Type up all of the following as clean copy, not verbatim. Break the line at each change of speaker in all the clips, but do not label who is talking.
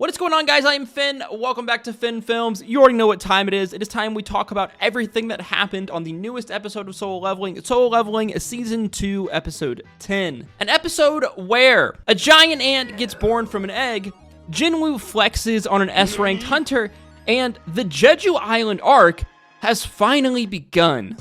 What is going on, guys? I am Finn. Welcome back to Finn Films. You already know what time it is. It is time we talk about everything that happened on the newest episode of Solo Leveling Season 2, Episode 10. An episode where a giant ant gets born from an egg, Jin-woo flexes on an S-ranked hunter, and the Jeju Island Arc has finally begun.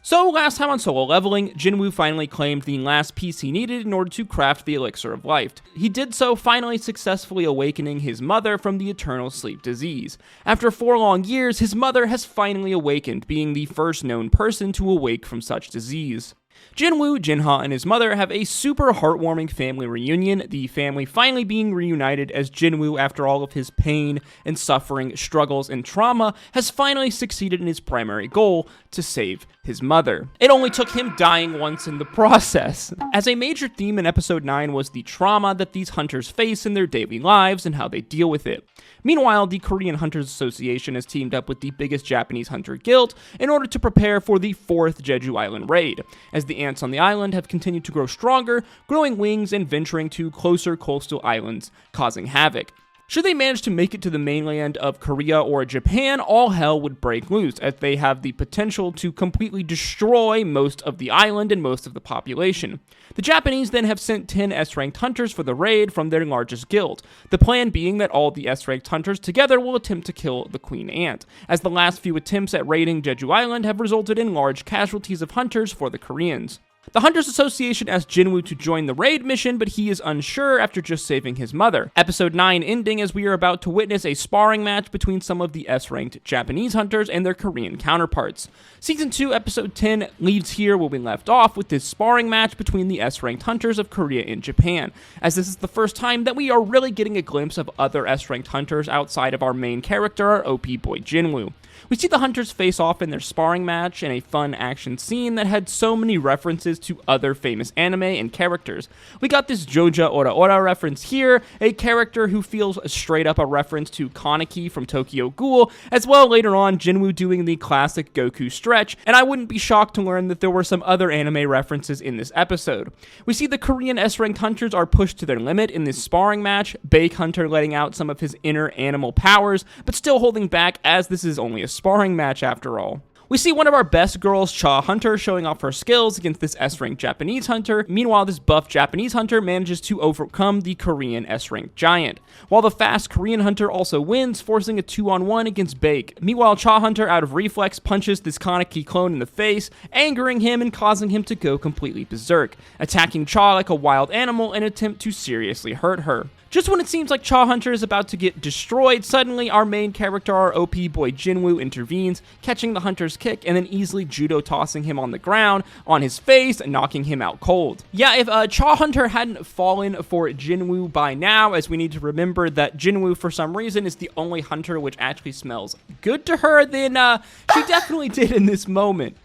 So, last time on Solo Leveling, Jin-woo finally claimed the last piece he needed in order to craft the Elixir of Life. He did so, finally successfully awakening his mother from the eternal sleep disease. After 4 long years, his mother has finally awakened, being the first known person to awake from such disease. Jin-woo, Jin-ha, and his mother have a super heartwarming family reunion, the family finally being reunited as Jin-woo, after all of his pain and suffering, struggles, and trauma, has finally succeeded in his primary goal, to save his mother. It only took him dying once in the process. As a major theme in episode 9 was the trauma that these hunters face in their daily lives and how they deal with it. Meanwhile, the Korean Hunters Association has teamed up with the biggest Japanese hunter guild in order to prepare for the 4th Jeju Island raid, as the ants on the island have continued to grow stronger, growing wings and venturing to closer coastal islands, causing havoc. Should they manage to make it to the mainland of Korea or Japan, all hell would break loose, as they have the potential to completely destroy most of the island and most of the population. The Japanese then have sent 10 S-ranked hunters for the raid from their largest guild, the plan being that all the S-ranked hunters together will attempt to kill the Queen Ant, as the last few attempts at raiding Jeju Island have resulted in large casualties of hunters for the Koreans. The Hunters Association asked Jin-woo to join the raid mission, but he is unsure after just saving his mother. Episode 9 ending as we are about to witness a sparring match between some of the S-ranked Japanese hunters and their Korean counterparts. Season 2, Episode 10 leaves here where we left off with this sparring match between the S-ranked hunters of Korea and Japan, as this is the first time that we are really getting a glimpse of other S-ranked hunters outside of our main character, our OP boy Jin-woo. We see the hunters face off in their sparring match in a fun action scene that had so many references to other famous anime and characters. We got this Joja Ora Ora reference here, a character who feels straight up a reference to Kaneki from Tokyo Ghoul, as well later on Jin-woo doing the classic Goku stretch, and I wouldn't be shocked to learn that there were some other anime references in this episode. We see the Korean S-ranked hunters are pushed to their limit in this sparring match, Bake Hunter letting out some of his inner animal powers, but still holding back as this is only a sparring match after all. We see one of our best girls, Cha Hunter, showing off her skills against this S-ranked Japanese hunter. Meanwhile, this buff Japanese hunter manages to overcome the Korean S-ranked giant, while the fast Korean hunter also wins, forcing a 2-on-1 against Bake. Meanwhile, Cha Hunter, out of reflex, punches this Kaneki clone in the face, angering him and causing him to go completely berserk, attacking Cha like a wild animal in an attempt to seriously hurt her. Just when it seems like Cha Hunter is about to get destroyed, suddenly our main character, our OP boy Jin-woo, intervenes, catching the hunter's kick and then easily judo tossing him on the ground, on his face, knocking him out cold. Yeah, if Cha Hunter hadn't fallen for Jin-woo by now, as we need to remember that Jin-woo for some reason is the only hunter which actually smells good to her, then she definitely did in this moment.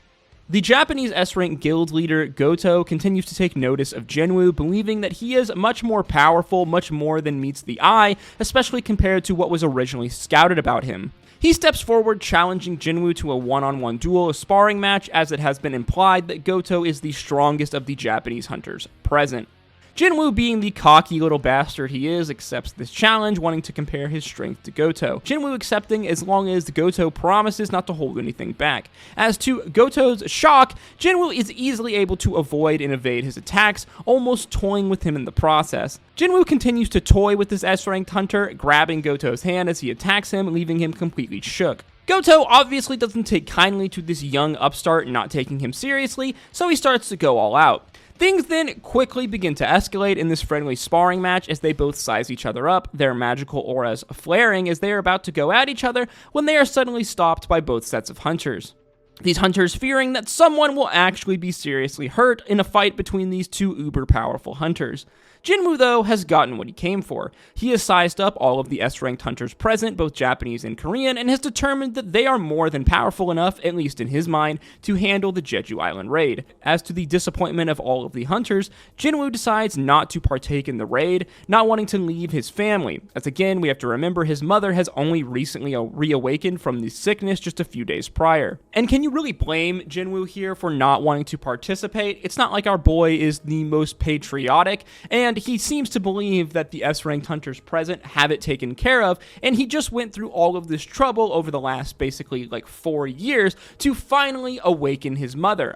The Japanese S-rank guild leader, Goto, continues to take notice of Jin-woo, believing that he is much more powerful, much more than meets the eye, especially compared to what was originally scouted about him. He steps forward, challenging Jin-woo to a one-on-one duel, a sparring match, as it has been implied that Goto is the strongest of the Japanese hunters present. Jin-woo, being the cocky little bastard he is, accepts this challenge, wanting to compare his strength to Goto. Jin-woo accepting as long as Goto promises not to hold anything back. As to Goto's shock, Jin-woo is easily able to avoid and evade his attacks, almost toying with him in the process. Jin-woo continues to toy with this S-ranked hunter, grabbing Goto's hand as he attacks him, leaving him completely shook. Goto obviously doesn't take kindly to this young upstart not taking him seriously, so he starts to go all out. Things then quickly begin to escalate in this friendly sparring match as they both size each other up, their magical auras flaring as they are about to go at each other when they are suddenly stopped by both sets of hunters. These hunters fearing that someone will actually be seriously hurt in a fight between these two uber-powerful hunters. Jin-woo, though, has gotten what he came for. He has sized up all of the S-ranked hunters present, both Japanese and Korean, and has determined that they are more than powerful enough, at least in his mind, to handle the Jeju Island raid. As to the disappointment of all of the hunters, Jin-woo decides not to partake in the raid, not wanting to leave his family, as again, we have to remember his mother has only recently reawakened from the sickness just a few days prior. And can you really blame Jin-woo here for not wanting to participate? It's not like our boy is the most patriotic, and and he seems to believe that the S-ranked hunters present have it taken care of, and he just went through all of this trouble over the last basically like 4 years to finally awaken his mother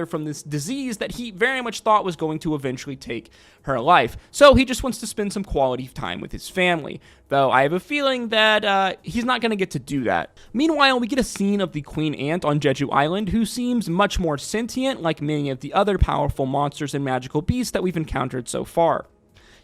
from this disease that he very much thought was going to eventually take her life. So he just wants to spend some quality time with his family, though I have a feeling that he's not going to get to do that. Meanwhile, we get a scene of the Queen Ant on Jeju Island, who seems much more sentient, like many of the other powerful monsters and magical beasts that we've encountered so far.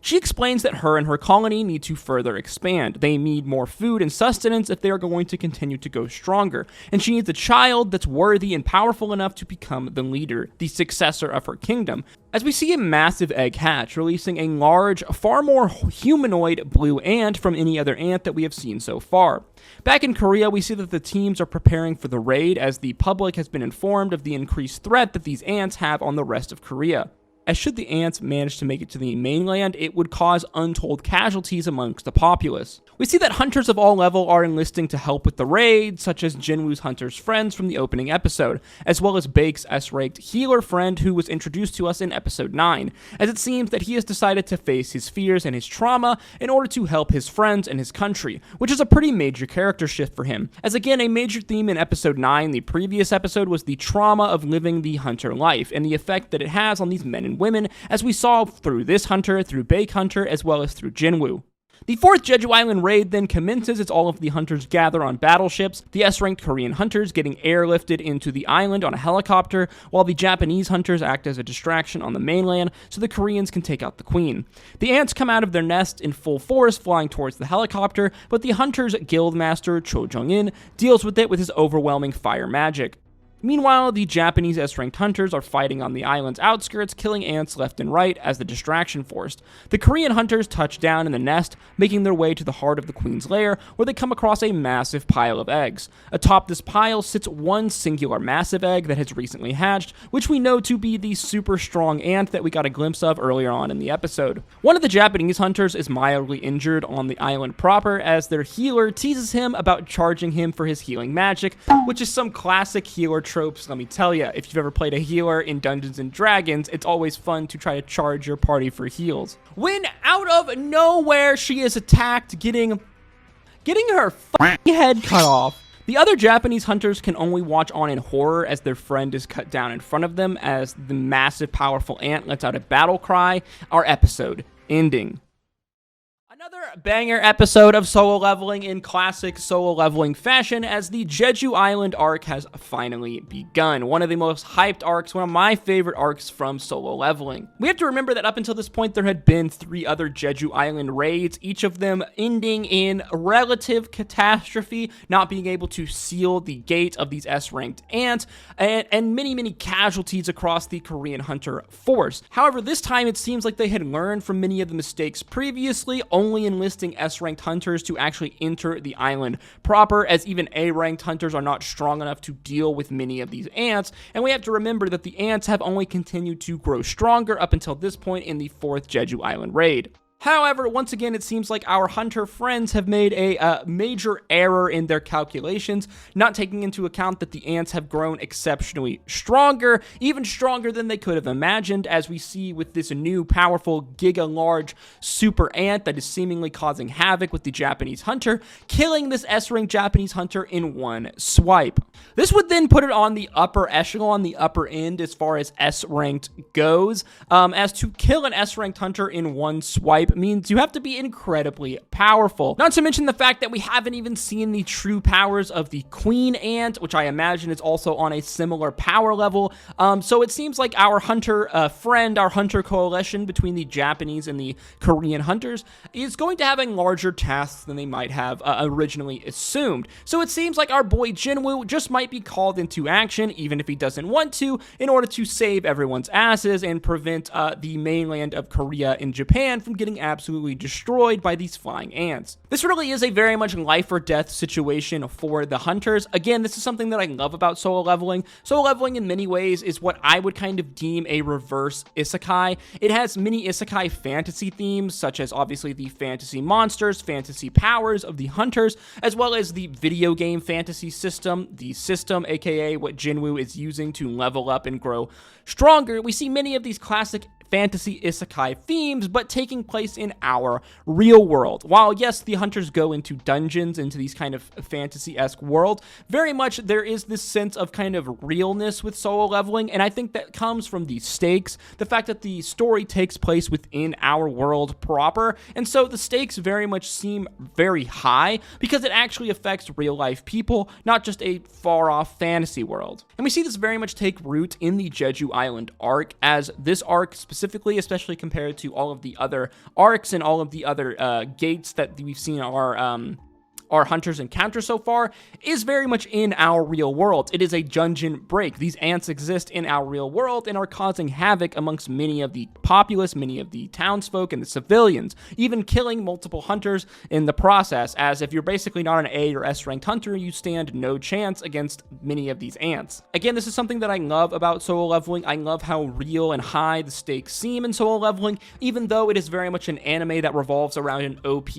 She explains that her and her colony need to further expand. They need more food and sustenance if they are going to continue to go stronger, and she needs a child that's worthy and powerful enough to become the leader, the successor of her kingdom. As we see a massive egg hatch, releasing a large, far more humanoid blue ant from any other ant that we have seen so far. Back in Korea, we see that the teams are preparing for the raid as the public has been informed of the increased threat that these ants have on the rest of Korea. As should the ants manage to make it to the mainland, it would cause untold casualties amongst the populace. We see that hunters of all levels are enlisting to help with the raid, such as Jin-woo's hunter's friends from the opening episode, as well as Baek's S-ranked healer friend who was introduced to us in episode 9, as it seems that he has decided to face his fears and his trauma in order to help his friends and his country, which is a pretty major character shift for him. As again, a major theme in episode 9, the previous episode, was the trauma of living the hunter life, and the effect that it has on these men and women, as we saw through this hunter, through Baek Hunter, as well as through Jin-woo. The 4th Jeju Island raid then commences as all of the hunters gather on battleships, the S-ranked Korean hunters getting airlifted into the island on a helicopter, while the Japanese hunters act as a distraction on the mainland so the Koreans can take out the queen. The ants come out of their nest in full force, flying towards the helicopter, but the hunters' guildmaster Cho Jung-in deals with it with his overwhelming fire magic. Meanwhile, the Japanese S-ranked hunters are fighting on the island's outskirts, killing ants left and right as the distraction forced. The Korean hunters touch down in the nest, making their way to the heart of the queen's lair, where they come across a massive pile of eggs. Atop this pile sits one singular massive egg that has recently hatched, which we know to be the super strong ant that we got a glimpse of earlier on in the episode. One of the Japanese hunters is mildly injured on the island proper, as their healer teases him about charging him for his healing magic, which is some classic healer tropes, let me tell you. If you've ever played a healer in Dungeons & Dragons, it's always fun to try to charge your party for heals. When out of nowhere, she is attacked, getting her head cut off. The other Japanese hunters can only watch on in horror as their friend is cut down in front of them as the massive, powerful ant lets out a battle cry. Our episode ending. Another banger episode of solo leveling in classic solo leveling fashion, as the Jeju Island Arc has finally begun. One of the most hyped arcs, one of my favorite arcs from solo leveling. We have to remember that up until this point, there had been 3 other Jeju Island raids, each of them ending in relative catastrophe, not being able to seal the gate of these S-ranked ants, and many, many casualties across the Korean hunter force. However, this time it seems like they had learned from many of the mistakes previously, only enlisting S-ranked hunters to actually enter the island proper, as even A-ranked hunters are not strong enough to deal with many of these ants, and we have to remember that the ants have only continued to grow stronger up until this point in the 4th Jeju Island raid. However, once again, it seems like our hunter friends have made a major error in their calculations, not taking into account that the ants have grown exceptionally stronger, even stronger than they could have imagined, as we see with this new powerful giga-large super ant that is seemingly causing havoc with the Japanese hunter, killing this S-rank Japanese hunter in one swipe. This would then put it on the upper echelon, the upper end as far as S-ranked goes, as to kill an S-ranked hunter in one swipe means you have to be incredibly powerful. Not to mention the fact that we haven't even seen the true powers of the queen ant, which I imagine is also on a similar power level. So it seems like our hunter friend, our hunter coalition between the Japanese and the Korean hunters is going to have a larger task than they might have originally assumed. So it seems like our boy Jin-woo just might be called into action, even if he doesn't want to, in order to save everyone's asses and prevent the mainland of Korea and Japan from getting absolutely destroyed by these flying ants. This really is a very much life or death situation for the hunters. Again, this is something that I love about solo leveling. Solo leveling in many ways is what I would kind of deem a reverse isekai. It has many isekai fantasy themes, such as obviously the fantasy monsters, fantasy powers of the hunters, as well as the video game fantasy system, aka what Jin-woo is using to level up and grow stronger. We see many of these classic fantasy isekai themes, but taking place in our real world. While yes, the hunters go into dungeons, into these kind of fantasy-esque world, very much there is this sense of kind of realness with Solo Leveling, and I think that comes from the stakes, the fact that the story takes place within our world proper, and so the stakes very much seem very high because it actually affects real-life people, not just a far-off fantasy world. And we see this very much take root in the Jeju Island Arc, as this arc specifically, especially compared to all of the other arcs and all of the other gates that we've seen our hunters encounter so far, is very much in our real world. It is a dungeon break. These ants exist in our real world and are causing havoc amongst many of the populace, many of the townsfolk, and the civilians, even killing multiple hunters in the process, as if you're basically not an A or S ranked hunter, you stand no chance against many of these ants. Again, this is something that I love about Solo Leveling. I love how real and high the stakes seem in Solo Leveling, even though it is very much an anime that revolves around an OP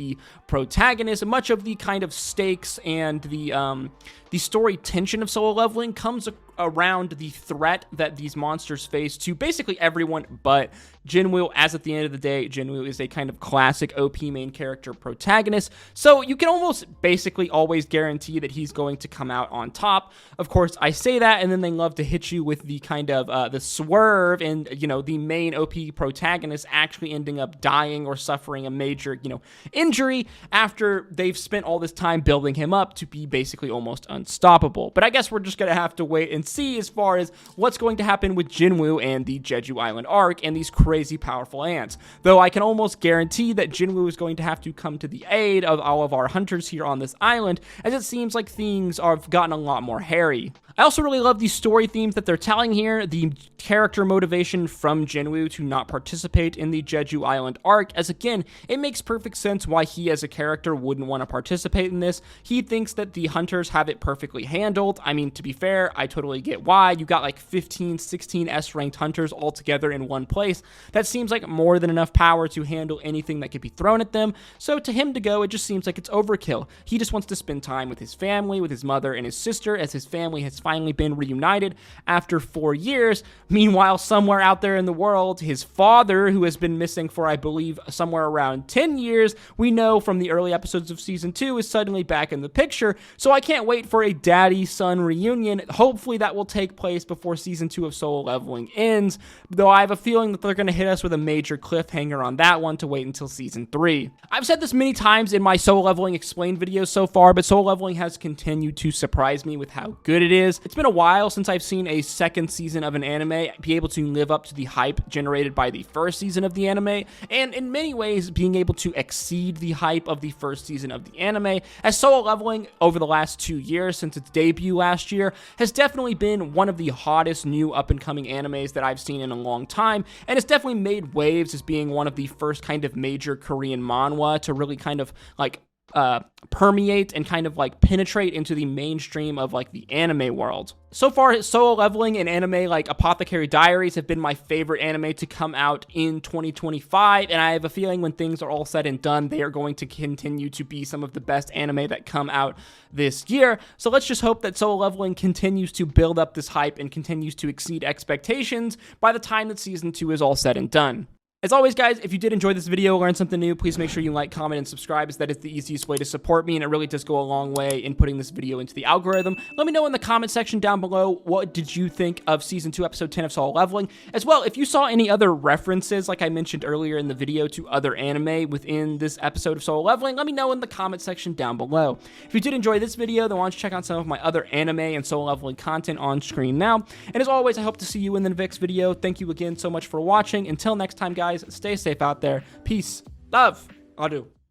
protagonist. Much of the kind of stakes and the story tension of Solo Leveling comes around the threat that these monsters face to basically everyone but Jin-woo, as at the end of the day, Jin-woo is a kind of classic OP main character protagonist, so you can almost basically always guarantee that he's going to come out on top. Of course, I say that, and then they love to hit you with the kind of the swerve and, you know, the main OP protagonist actually ending up dying or suffering a major, you know, injury after they've spent all this time building him up to be basically almost unstoppable. But I guess we're just gonna have to wait and see as far as what's going to happen with Jin-woo and the Jeju Island Arc and these crazy powerful ants. Though I can almost guarantee that Jin-woo is going to have to come to the aid of all of our hunters here on this island, as it seems like things have gotten a lot more hairy. I also really love the story themes that they're telling here, the character motivation from Jin-woo to not participate in the Jeju Island Arc, as again, it makes perfect sense why he as a character wouldn't want to participate in this. He thinks that the hunters have it perfectly handled. I mean, to be fair, I totally get why. You got like 15, 16 S-ranked hunters all together in one place. That seems like more than enough power to handle anything that could be thrown at them, so to him to go, it just seems like it's overkill. He just wants to spend time with his family, with his mother and his sister, as his family has finally been reunited after 4 years. Meanwhile, somewhere out there in the world, his father, who has been missing for, I believe, somewhere around 10 years, we know from the early episodes of Season 2, is suddenly back in the picture, so I can't wait for a daddy-son reunion. Hopefully that will take place before Season 2 of Solo Leveling ends, though I have a feeling that they're going to hit us with a major cliffhanger on that one to wait until Season 3. I've said this many times in my Solo Leveling Explained videos so far, but Solo Leveling has continued to surprise me with how good it is. It's been a while since I've seen a second season of an anime be able to live up to the hype generated by the first season of the anime, and in many ways being able to exceed the hype of the first season of the anime, as Solo Leveling over the last 2 years since its debut last year has definitely been one of the hottest new up-and-coming animes that I've seen in a long time, and it's definitely made waves as being one of the first kind of major Korean manhwa to really kind of like permeate and kind of like penetrate into the mainstream of like the anime world. So far, Solo Leveling and anime like Apothecary Diaries have been my favorite anime to come out in 2025, and I have a feeling when things are all said and done, they are going to continue to be some of the best anime that come out this year. So let's just hope that Solo Leveling continues to build up this hype and continues to exceed expectations by the time that Season 2 is all said and done. As always, guys, if you did enjoy this video, learn something new, please make sure you like, comment, and subscribe, as that is the easiest way to support me, and it really does go a long way in putting this video into the algorithm. Let me know in the comment section down below, what did you think of Season 2, Episode 10 of Solo Leveling? As well, if you saw any other references, like I mentioned earlier in the video, to other anime within this episode of Solo Leveling, let me know in the comment section down below. If you did enjoy this video, then why don't you check out some of my other anime and Solo Leveling content on screen now. And as always, I hope to see you in the next video. Thank you again so much for watching. Until next time, guys, stay safe out there. Peace, love, adieu.